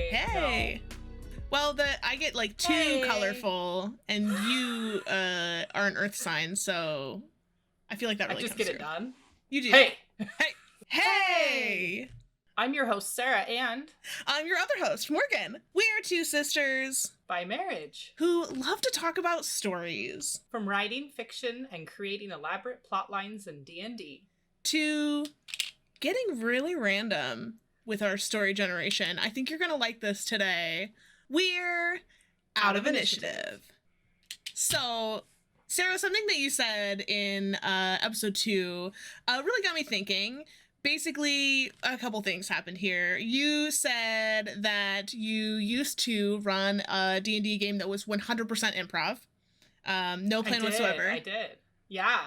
Hey. No. Well, I get like too colorful, and you are an earth sign, so I feel like that really I just comes get through. it done. You do. Hey. Hey! I'm your host, Sarah, and I'm your other host, Morgan. We are two sisters by marriage, who love to talk about stories. From writing fiction and creating elaborate plot lines in D&D to getting really random with our story generation. I think you're going to like this today. We're out of initiative. So, Sarah, something that you said in episode 2 really got me thinking. Basically, a couple things happened here. You said that you used to run a D&D game that was 100% improv. No plan whatsoever. I did. Yeah.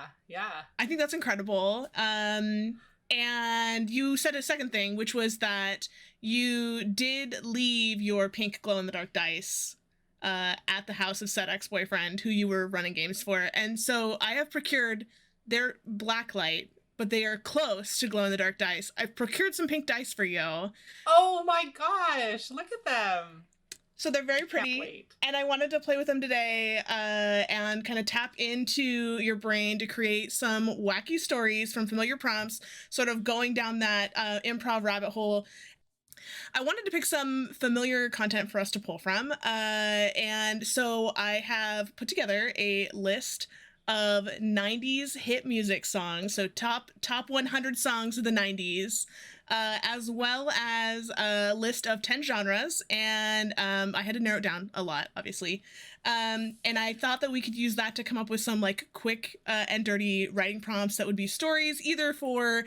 I think that's incredible. And you said a second thing, which was that you did leave your pink glow-in-the-dark dice at the house of said ex-boyfriend who you were running games for. And so I have procured their black light, but they are close to glow-in-the-dark dice. I've procured some pink dice for you. Oh my gosh, look at them. So they're very pretty, and I wanted to play with them today and kind of tap into your brain to create some wacky stories from familiar prompts, sort of going down that improv rabbit hole. I wanted to pick some familiar content for us to pull from, and so I have put together a list of 90s hit music songs, so top 100 songs of the 90s, as well as a list of 10 genres, and I had to narrow it down a lot, obviously. And I thought that we could use that to come up with some like quick and dirty writing prompts that would be stories, either for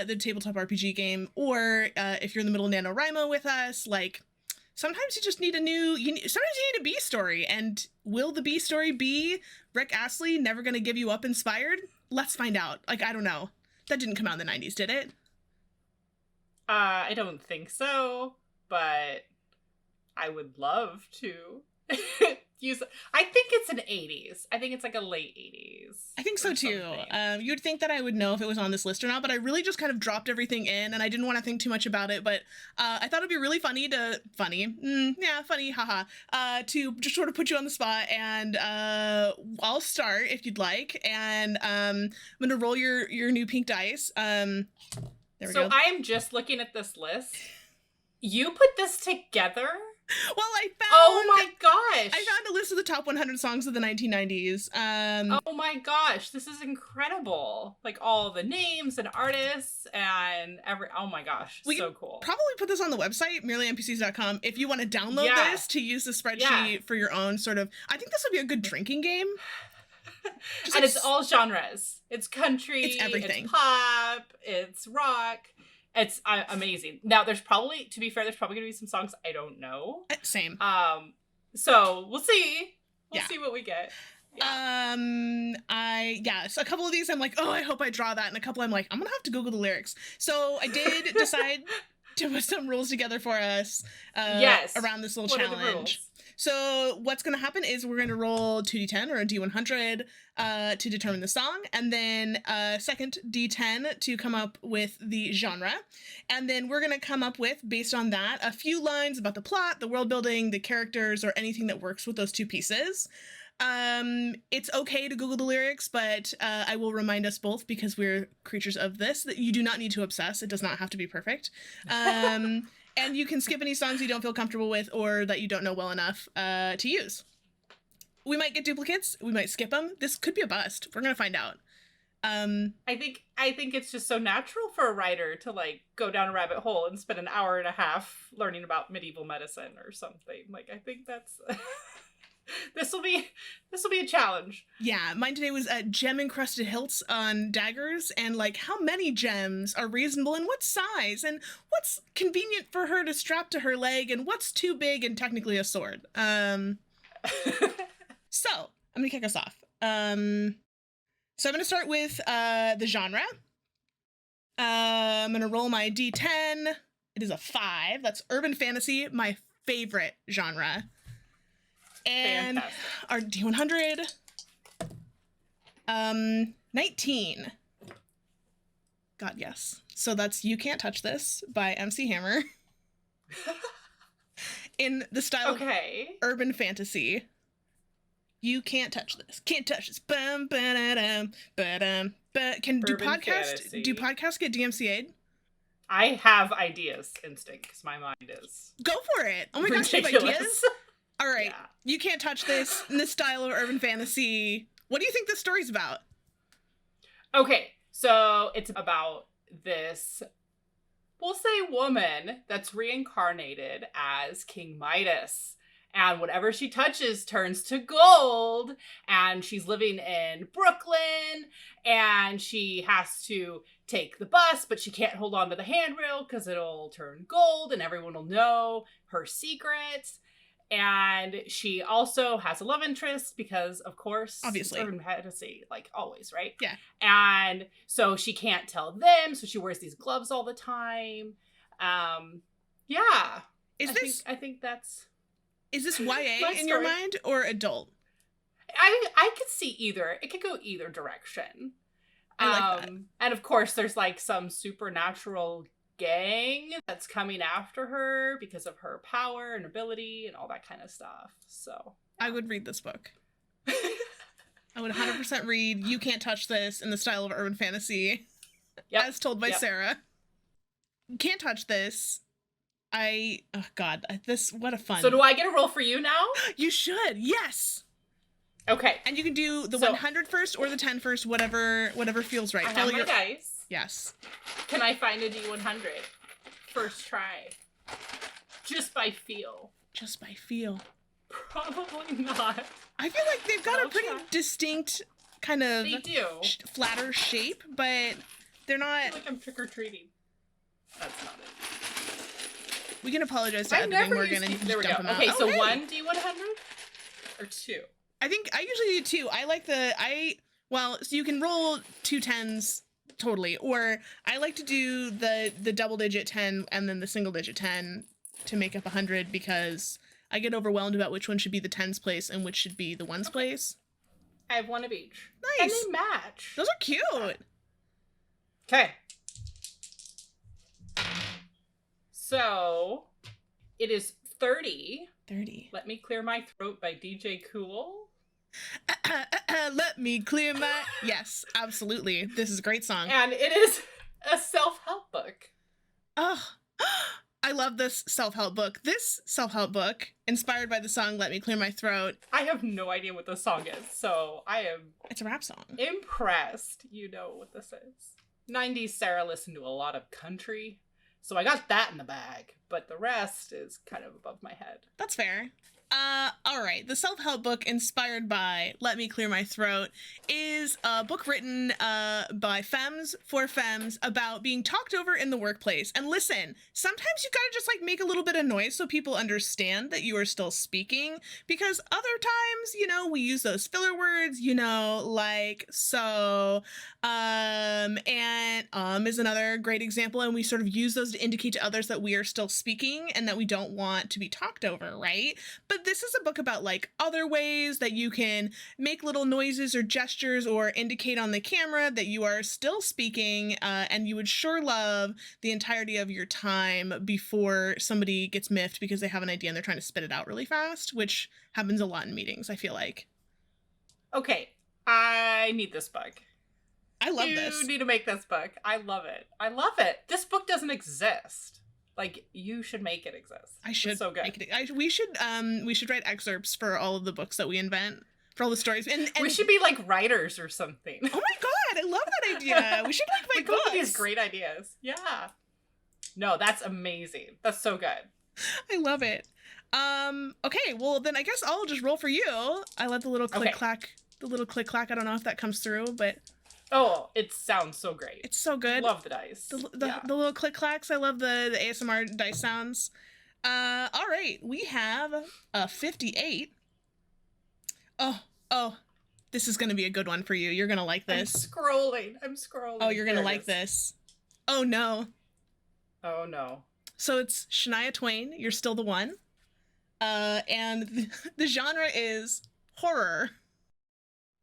the tabletop RPG game, or if you're in the middle of NaNoWriMo with us, like sometimes you just need sometimes you need a B story, and will the B story be Rick Astley, Never Gonna Give You Up inspired? Let's find out. Like, I don't know. That didn't come out in the 90s, did it? I don't think so, but I would love to use. I think it's an 80s. I think it's like a late 80s. I think so too. You'd think that I would know if it was on this list or not, but I really just kind of dropped everything in, and I didn't want to think too much about it. But I thought it'd be really funny, haha, to just sort of put you on the spot. And I'll start if you'd like, and I'm gonna roll your new pink dice. There we go. So I'm just looking at this list. You put this together? Well, oh my gosh! I found a list of the top 100 songs of the 1990s. Oh my gosh, this is incredible! Like all the names and artists and oh my gosh, so cool. Probably put this on the website, merelynpcs.com, if you want to download this to use the spreadsheet for your own sort of. I think this would be a good drinking game. And it's all genres. It's country. It's everything. It's pop. It's rock. It's amazing. Now, to be fair, there's probably going to be some songs I don't know. Same. So we'll see. We'll see what we get. Yeah. So a couple of these I'm like, oh, I hope I draw that. And a couple I'm like, I'm going to have to Google the lyrics. So I did decide to put some rules together for us around this little challenge. So what's going to happen is we're going to roll 2d10 or a d100 to determine the song, and then a second d10 to come up with the genre. And then we're going to come up with, based on that, a few lines about the plot, the world building, the characters, or anything that works with those two pieces. It's okay to Google the lyrics, but I will remind us both, because we're creatures of this, that you do not need to obsess. It does not have to be perfect. And you can skip any songs you don't feel comfortable with or that you don't know well enough to use. We might get duplicates. We might skip them. This could be a bust. We're going to find out. I think it's just so natural for a writer to like go down a rabbit hole and spend an hour and a half learning about medieval medicine or something. Like, I think that's... This will be a challenge. Yeah, mine today was gem-encrusted hilts on daggers, and like how many gems are reasonable and what size, and what's convenient for her to strap to her leg, and what's too big and technically a sword. So I'm gonna kick us off. So I'm gonna start with the genre. I'm gonna roll my d10. It is a 5. That's urban fantasy, my favorite genre. And our D100, 19. God, yes. So that's You Can't Touch This by MC Hammer. in the style of Okay. urban fantasy. You can't touch this. Can't touch this. Bum, ba-da-dum, ba-dum, ba- Can do Urban podcasts? fantasy. Do podcasts get DMCA'd? I have ideas instinct because my mind is Go for it. Oh my gosh, you have ridiculous. ideas? All right. Yeah. You can't touch this in the style of urban fantasy. What do you think this story's about? Okay, so it's about this, we'll say, woman that's reincarnated as King Midas. And whatever she touches turns to gold. And she's living in Brooklyn. And she has to take the bus, but she can't hold on to the handrail because it'll turn gold and everyone will know her secrets. And she also has a love interest because, of course, obviously, urban fantasy, like always, right? Yeah. And so she can't tell them, so she wears these gloves all the time. Yeah. I think that's... Is this YA in your mind or adult? I could see either. It could go either direction. I like that. And of course, there's like some supernatural gang that's coming after her because of her power and ability and all that kind of stuff. So I would read this book. I would 100% read You Can't Touch This in the style of urban fantasy, as told by Sarah. Can't touch this. Oh God, what a fun. So do I get a roll for you now? You should, yes. Okay. And you can do the 100 first or the 10 first, whatever feels right. I have my dice. Yes. Can I find a D100? First try. Just by feel. Just by feel. Probably not. I feel like they've got a pretty distinct kind of flatter shape, but they're not... I feel like I'm trick-or-treating. That's not it. We can apologize to editing Morgan and there we go. Dump them out. Okay, so 1 D100 or 2? I think I usually do 2. I like so you can roll 2 10s totally, or I like to do the double digit 10 and then the single digit 10 to make up 100 because I get overwhelmed about which one should be the 10s place and which should be the 1s place. I have 1 of each. Nice. And they match. Those are cute. Okay. So, it is 30. 30. Let Me Clear My Throat by DJ Cool. Let me clear my... Yes, absolutely. This is a great song. And it is a self-help book. Oh, I love this self-help book. This self-help book, inspired by the song Let Me Clear My Throat. I have no idea what this song is, so I am... It's a rap song. Impressed you know what this is. 90s Sarah listened to a lot of country, so I got that in the bag, but the rest is kind of above my head. That's fair. All right. The self-help book inspired by Let Me Clear My Throat is a book written by femmes for femmes about being talked over in the workplace. And listen, sometimes you gotta just like make a little bit of noise so people understand that you are still speaking, because other times, we use those filler words, like so, and is another great example, and we sort of use those to indicate to others that we are still speaking and that we don't want to be talked over, right? But this is a book about like other ways that you can make little noises or gestures or indicate on the camera that you are still speaking, and you would sure love the entirety of your time before somebody gets miffed because they have an idea and they're trying to spit it out really fast, which happens a lot in meetings, I feel like. Okay, I need this book. I love this. You need to make this book. I love it. I love it. This book doesn't exist. Like, you should make it exist. I should. It's so good. Make it, we should write excerpts for all of the books that we invent, for all the stories. And we should be like writers or something. Oh my god, I love that idea. We should like write books. These great ideas. Yeah. No, that's amazing. That's so good. I love it. Okay, well then I guess I'll just roll for you. I let the little click clack. I don't know if that comes through, but oh, it sounds so great. It's so good. Love the dice. The little click clacks. I love the ASMR dice sounds. All right, we have a 58. Oh, this is gonna be a good one for you. You're gonna like this. I'm scrolling. Oh, you're gonna like this. Oh no. Oh no. So it's Shania Twain, You're Still the One. And the genre is horror.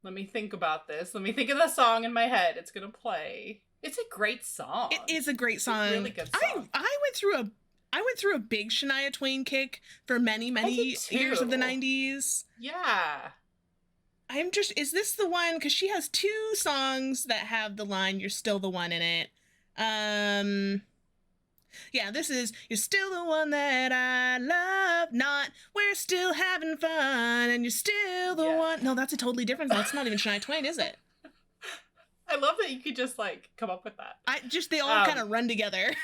Let me think about this. Let me think of the song in my head. It's gonna play. It's a great song. It is a great song. It's a really good song. I went through I went through a big Shania Twain kick for many years of the 90s. Yeah. Is this the one? Because she has 2 songs that have the line, "You're still the one" in it. Yeah, this is "You're still the one that I love," not "We're still having fun and you're still the one." No, that's a totally different song. It's not even Shania Twain, is it? I love that you could just, like, come up with that. They all kind of run together.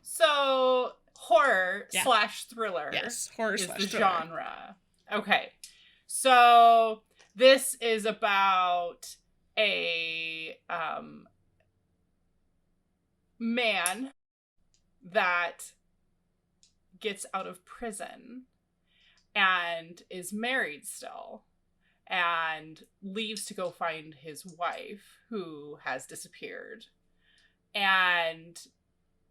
So, horror slash thriller. Yes, horror is slash the thriller. genre. Okay. So, this is about a man that gets out of prison and is married still and leaves to go find his wife who has disappeared. And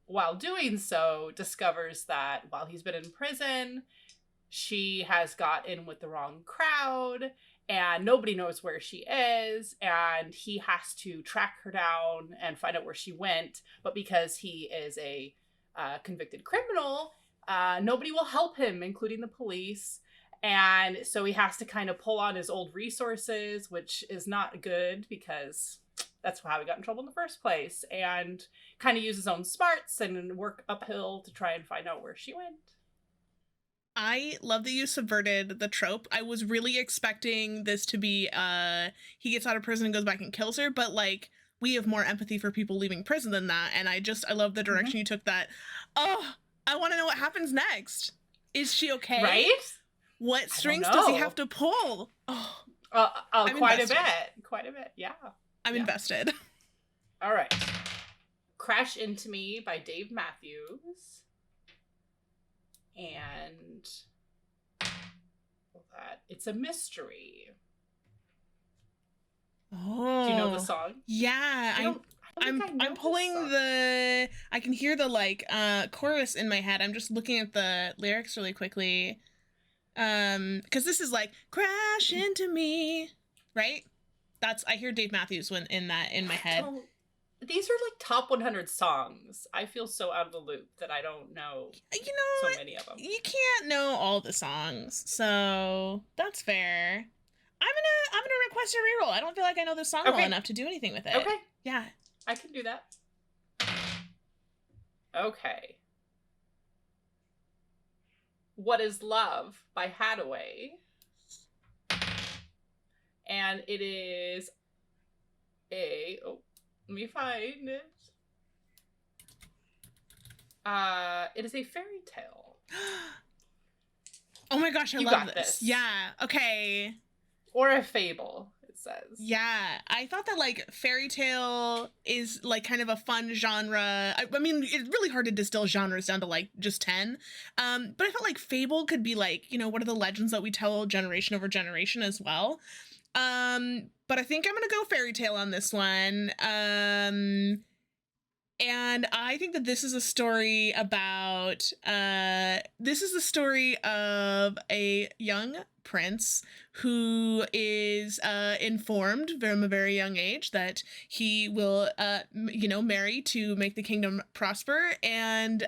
while doing so, discovers that while he's been in prison, she has got in with the wrong crowd and nobody knows where she is, and he has to track her down and find out where she went. But because he is a convicted criminal, nobody will help him, including the police. And so he has to kind of pull on his old resources, which is not good because that's how he got in trouble in the first place, and kind of use his own smarts and work uphill to try and find out where she went. I love that you subverted the trope. I was really expecting this to be he gets out of prison and goes back and kills her, but like we have more empathy for people leaving prison than that, and I love the direction you took that. Oh, I want to know what happens next. Is she okay? Right? What strings does he have to pull? Oh, quite invested. Quite a bit, yeah. I'm invested. All right. Crash Into Me by Dave Matthews. And it's a mystery. Oh. Do you know the song? Yeah. I'm pulling I can hear the like chorus in my head. I'm just looking at the lyrics really quickly. Because this is like "Crash Into Me," right? I hear Dave Matthews in my head. These are like top 100 songs. I feel so out of the loop that I don't know. So many of them. You can't know all the songs, so that's fair. I'm gonna request a reroll. I don't feel like I know this song well enough to do anything with it. Okay. Yeah. I can do that. Okay. What is Love by Hadaway. And it is let me find it. It is a fairy tale. Oh my gosh, I love this. Yeah, okay. Or a fable, it says. Yeah, I thought that like fairy tale is like kind of a fun genre. I mean, it's really hard to distill genres down to like just 10. But I felt like fable could be like, what are the legends that we tell generation over generation as well. But I think I'm gonna go fairy tale on this one. And I think that this is a story about this is the story of a young prince who is informed from a very young age that he will marry to make the kingdom prosper, and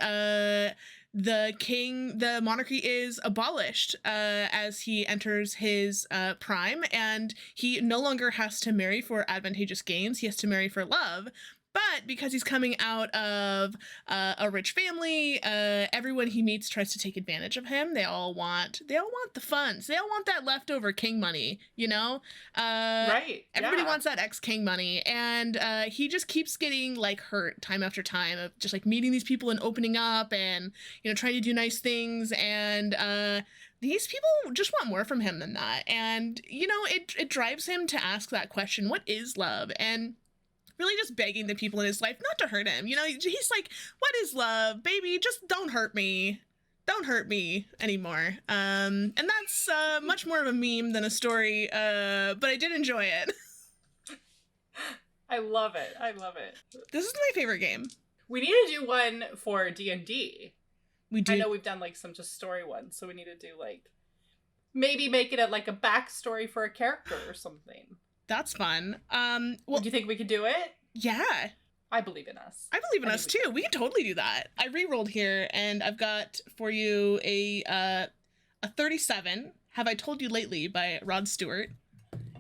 the monarchy is abolished as he enters his prime, and he no longer has to marry for advantageous gains. He has to marry for love. But because he's coming out of a rich family, everyone he meets tries to take advantage of him. They all want the funds. They all want that leftover king money, Right. Everybody wants that ex-king money, and he just keeps getting like hurt time after time of just like meeting these people and opening up and trying to do nice things, and these people just want more from him than that, and it drives him to ask that question: what is love? And really just begging the people in his life not to hurt him. He's like, what is love? Baby, just don't hurt me. Don't hurt me anymore. And that's much more of a meme than a story, but I did enjoy it. I love it. I love it. This is my favorite game. We need to do one for D&D. We do. I know we've done like some just story ones, so we need to do like maybe make it like a backstory for a character or something. That's fun. Do you think we could do it? Yeah. I believe in us. I believe in us too. We can totally do that. I re-rolled here, and I've got for you a 37. Have I Told You Lately by Rod Stewart,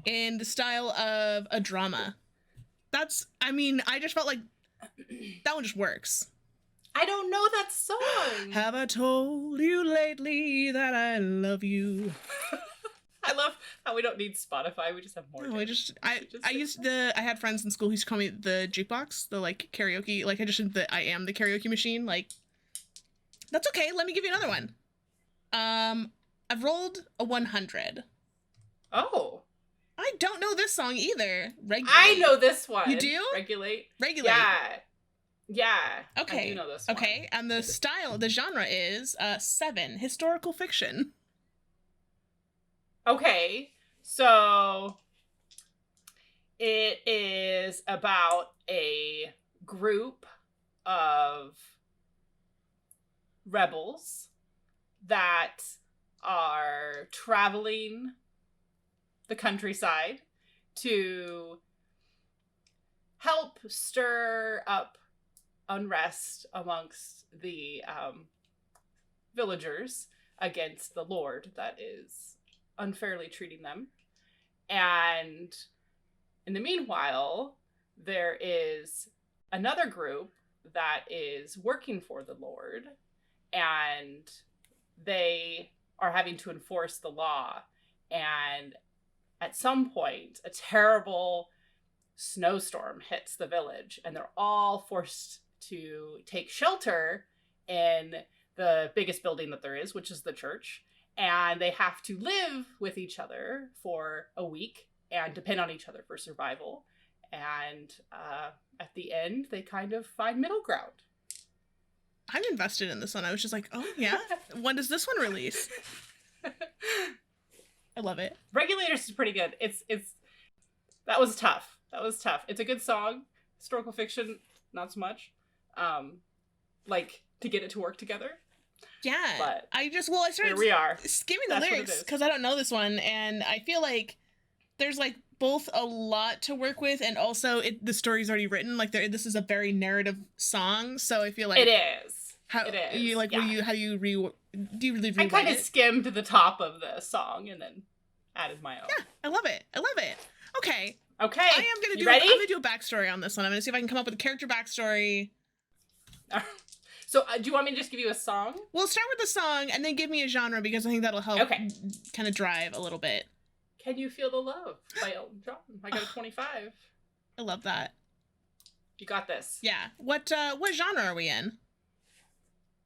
in the style of a drama. I just felt like that one just works. I don't know that song. Have I told you lately that I love you? I love how we don't need Spotify. We just have more. No, I had friends in school who used to call me the jukebox, the like karaoke. Like I just did I am the karaoke machine. Like, that's okay. Let me give you another one. I've rolled a 100. Oh. I don't know this song either. Regulate. I know this one. You do? Regulate. Yeah. Okay. I do know this one. Okay. And the genre is 7, historical fiction. Okay. So it is about a group of rebels that are traveling the countryside to help stir up unrest amongst the villagers against the lord that is unfairly treating them. And in the meanwhile, there is another group that is working for the lord, and they are having to enforce the law. And at some point, a terrible snowstorm hits the village, and they're all forced to take shelter in the biggest building that there is, which is the church. And they have to live with each other for a week and depend on each other for survival. And at the end, they kind of find middle ground. I'm invested in this one. I was just like, oh yeah, when does this one release? I love it. Regulators is pretty good. That was tough. It's a good song. Historical fiction, not so much. Like to get it to work together. Yeah, but I started here we are. Skimming the lyrics because I don't know this one, and I feel like there's like both a lot to work with, and also the story's already written. Like this is a very narrative song, so I feel like it is. It is. You like? Yeah. Do you really rewrite I kind of skimmed the top of the song and then added my own. Yeah, I love it. Okay. I am gonna ready? I'm gonna do a backstory on this one. I'm gonna see if I can come up with a character backstory. So, do you want me to just give you a song? We'll start with the song and then give me a genre because I think that'll help kind of drive a little bit. Can You Feel the Love by Elton John. I got a 25. I love that. You got this. Yeah. What genre are we in?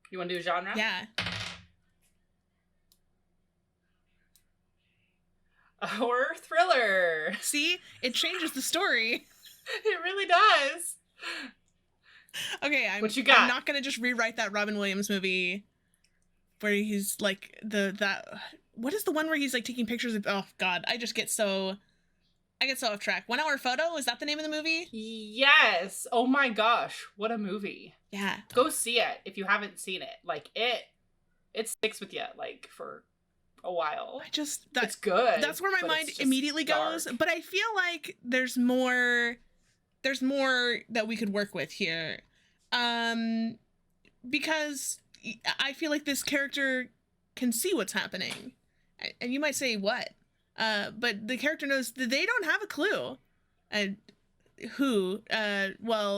You want to do a genre? Yeah. A horror thriller. See? It changes the story. It really does. Okay, what you got? I'm not gonna just rewrite that Robin Williams movie where he's like what is the one where he's like taking pictures of, oh god, I get so off track. 1 Hour Photo, is that the name of the movie? Yes. Oh my gosh, what a movie. Yeah. Go see it if you haven't seen it. Like it sticks with you like for a while. That's good. That's where my mind immediately goes, but I feel like there's more that we could work with here. Because I feel like this character can see what's happening. And you might say, what? But the character knows that they don't have a clue. And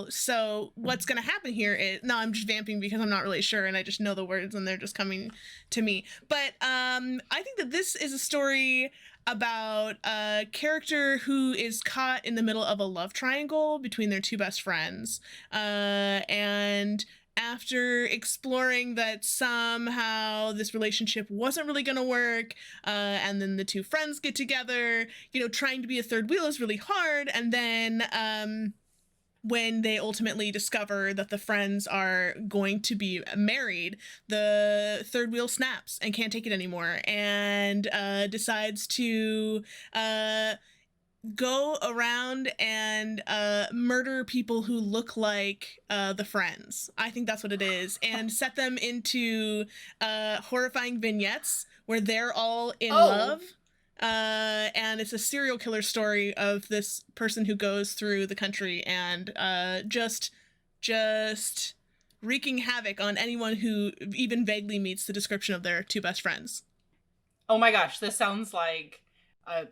so what's going to happen here is, no, I'm just vamping because I'm not really sure and I just know the words and they're just coming to me. But I think that this is a story about a character who is caught in the middle of a love triangle between their two best friends. And after exploring that somehow this relationship wasn't really going to work, and then the two friends get together, trying to be a third wheel is really hard. And then when they ultimately discover that the friends are going to be married, the third wheel snaps and can't take it anymore and decides to go around and murder people who look like the friends. I think that's what it is. And set them into horrifying vignettes where they're all in love. And it's a serial killer story of this person who goes through the country and just just wreaking havoc on anyone who even vaguely meets the description of their two best friends. Oh my gosh, this sounds like a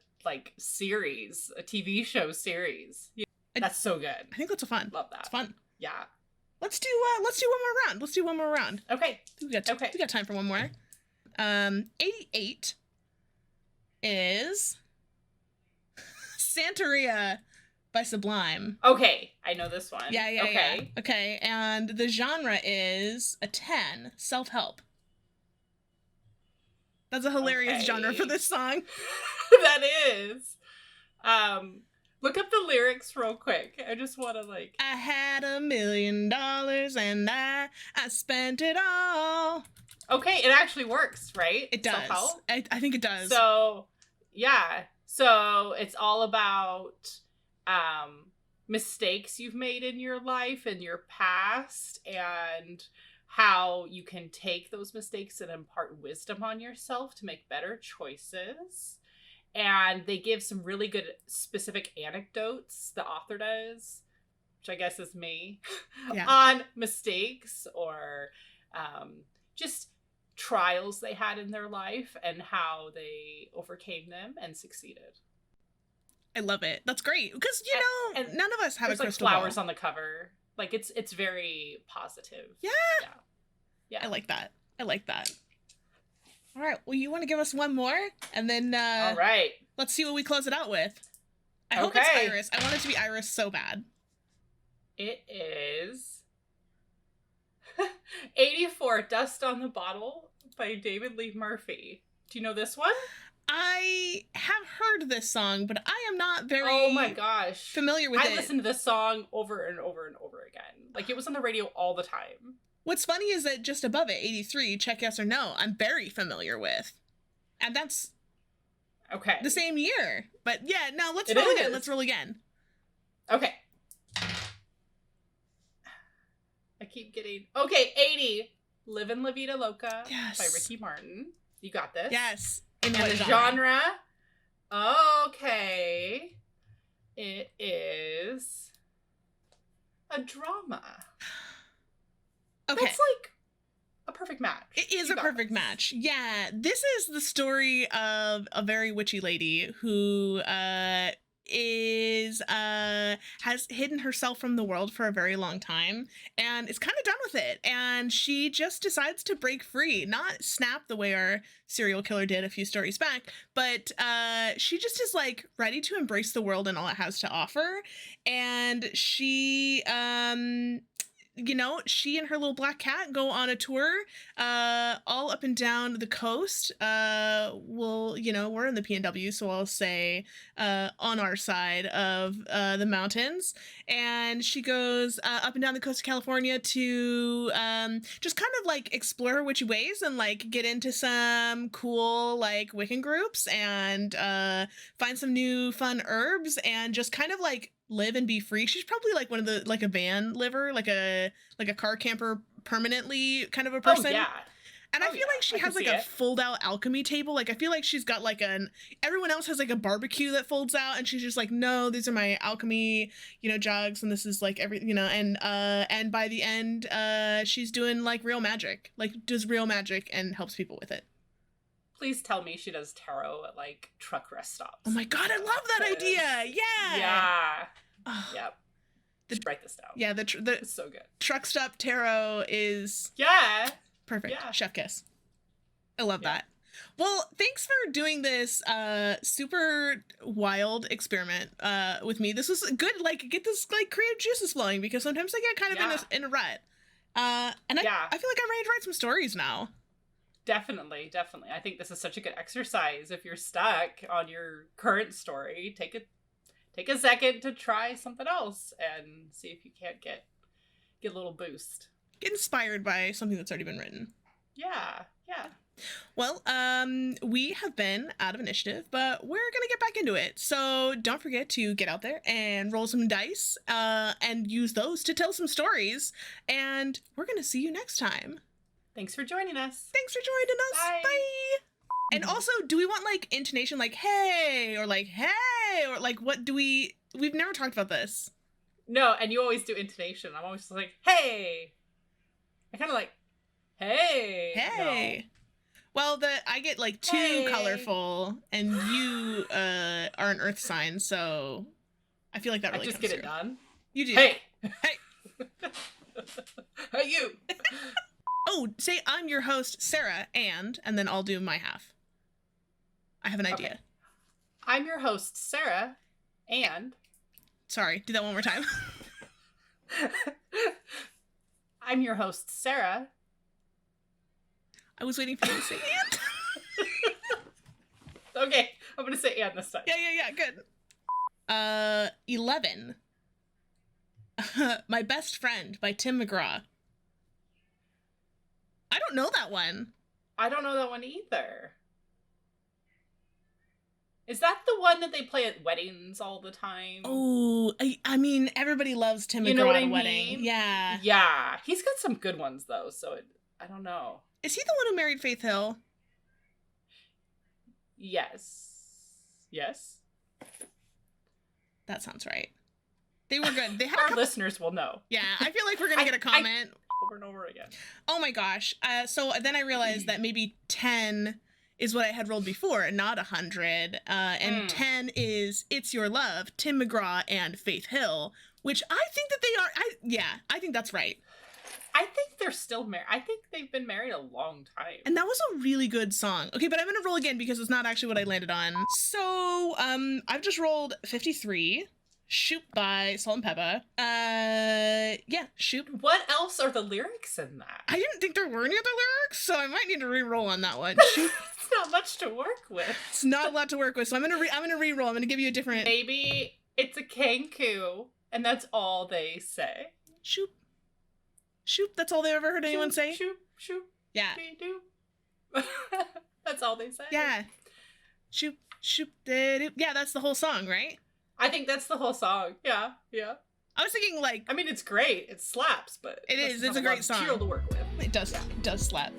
series, a TV show series. That's so good. I think that's fun. Love that. It's fun. Yeah. Let's do one more round. Let's do one more round. Okay. We got time for one more. 88 is Santeria by Sublime. Okay, I know this one. Yeah. Okay, and the genre is a 10, self-help. That's a hilarious genre for this song. That is. Look up the lyrics real quick. I just want to I had $1 million and I spent it all. Okay, it actually works, right? It does. Self-help? I think it does. So, yeah. So it's all about mistakes you've made in your life and your past, and how you can take those mistakes and impart wisdom on yourself to make better choices. And they give some really good specific anecdotes, the author does, which I guess is me, on mistakes or just trials they had in their life and how they overcame them and succeeded. I love it. That's great. Because, and none of us have a crystal flowers ball. on the cover. It's very positive. Yeah. I like that. All right. Well, you want to give us one more? And then all right. Let's see what we close it out with. I hope it's Iris. I want it to be Iris so bad. It is 84, Dust on the Bottle by David Lee Murphy. Do you know this one? I have heard this song, but I am not very oh my gosh familiar with it. I listened to this song over and over and over again. It was on the radio all the time. What's funny is that just above it, 83, Check Yes or No, I'm very familiar with. And that's the same year. But yeah, no, let's roll again. Let's roll again. Okay. I keep getting... Okay, 80, Livin' La Vida Loca by Ricky Martin. You got this. Yes. And the genre? Okay. It is a drama. Okay. That's a perfect match. It is a perfect match. Yeah. This is the story of a very witchy lady who has hidden herself from the world for a very long time and is kind of done with it. And she just decides to break free, not snap the way our serial killer did a few stories back, but she just is ready to embrace the world and all it has to offer. And she she and her little black cat go on a tour all up and down the coast. We're in the PNW, so I'll say on our side of the mountains. And she goes up and down the coast of California to just kind of explore her witchy ways and get into some cool Wiccan groups and find some new fun herbs and just kind of live and be free. She's probably one of the a van liver, a car camper permanently kind of a person. Oh, yeah. And I feel she has a fold out alchemy table. I feel she's got everyone else has a barbecue that folds out, and she's just no, these are my alchemy, jugs, and this is and by the end, she's doing real magic, does real magic and helps people with it. Please tell me she does tarot at truck rest stops. Oh my god, I love that idea. Yeah. Yeah. Oh. Yep. Write this down. Yeah, it's so good. Truck stop tarot is perfect. Yeah. Chef kiss. I love that. Well, thanks for doing this super wild experiment with me. This was good. Get this creative juices flowing, because sometimes I get kind of in a rut. And I feel I'm ready to write some stories now. Definitely. I think this is such a good exercise. If you're stuck on your current story, take a second to try something else and see if you can't get a little boost. Get inspired by something that's already been written. Yeah. Well, we have been out of initiative, but we're gonna get back into it. So don't forget to get out there and roll some dice, and use those to tell some stories. And we're gonna see you next time. Thanks for joining us. Bye. And also, do we want intonation hey, or hey, or what do we've never talked about this. No, and you always do intonation. I'm always like, hey. I kind of like, hey. Hey. No. Well, I get like too colorful, and you are an earth sign, so I feel like that really I just comes get through. it done. You do. Hey. Hey. Hey, you. Oh, say I'm your host, Sarah, and then I'll do my half. I have an idea. Okay. I'm your host, Sarah, and... Sorry, do that one more time. I'm your host, Sarah. I was waiting for you to say and. Okay, I'm going to say and this time. Yeah, good. 11. My Best Friend by Tim McGraw. I don't know that one. I don't know that one either. Is that the one that they play at weddings all the time? Oh, I mean, everybody loves Tim McGraw at a wedding. Yeah. Yeah. He's got some good ones, though, so I don't know. Is he the one who married Faith Hill? Yes. Yes? That sounds right. They were good. They had Our listeners will know. Yeah, I feel like we're going to get a comment. Over and over again. Oh my gosh. So then I realized that maybe 10 is what I had rolled before, not 100. And 10 is It's Your Love, Tim McGraw and Faith Hill, which I think that they are. I think that's right. I think they're still married. I think they've been married a long time. And that was a really good song. Okay, but I'm going to roll again because it's not actually what I landed on. So I've just rolled 53. Shoot by Salt and Pepper. Yeah, Shoot. What else are the lyrics in that? I didn't think there were any other lyrics, so I might need to re-roll on that one. Shoot. It's not much to work with. It's not a lot to work with, so I'm gonna re-roll. I'm gonna give you a different. Maybe it's a kanku, and that's all they say. Shoot. Shoot. That's all they ever heard anyone say. Shoot. Shoot. Yeah. Do. That's all they say. Yeah. Shoot. Shoot. Yeah, that's the whole song, right? I think that's the whole song. Yeah. I was thinking I mean, it's great. It slaps, but it is. It's a great song. Material to work with. It does. Yeah. It does slap.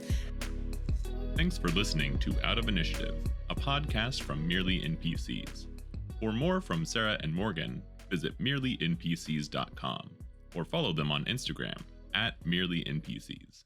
Thanks for listening to Out of Initiative, a podcast from Merely NPCs. For more from Sarah and Morgan, visit merelynpcs.com or follow them on Instagram @merelynpcs.